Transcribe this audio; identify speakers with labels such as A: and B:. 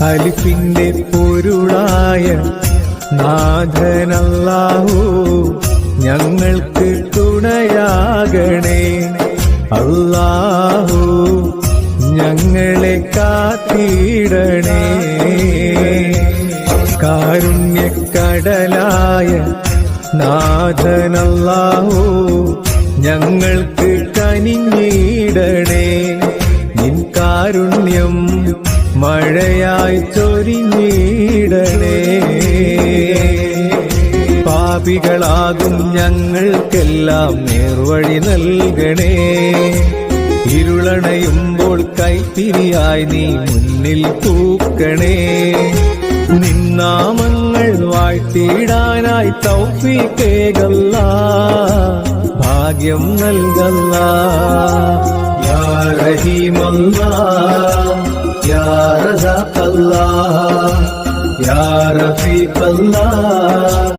A: അലിഫിന്റെ പൊരുളായ നാഥനല്ലാഹു ഞങ്ങൾക്ക് തുണയാകണേ. അല്ലാഹു ഞങ്ങളെ കാത്തിടണേ. കാരുണ്യക്കടലായ നാഥനല്ലാഹു ഞങ്ങൾക്ക് കനിഞ്ഞിടണേ. നിൻ കാരുണ്യം മഴയായി ചൊരിഞ്ഞിടണേ. പാപികളാകും ഞങ്ങൾക്കെല്ലാം നേർവഴി നൽകണേ. ഇരുളണയുമ്പോൾ കൈത്തിരിയായി നീ മുന്നിൽ തൂക്കണേ. നിന്നാമങ്ങൾ വാഴ്ത്തിയിടാനായി തൗഫീഖേകല്ലാ, ഭാഗ്യം നൽകല്ലാ. യാ റഹീമല്ലാ, യാ റസാഖല്ലാ, യാ റഫീഖല്ലാ.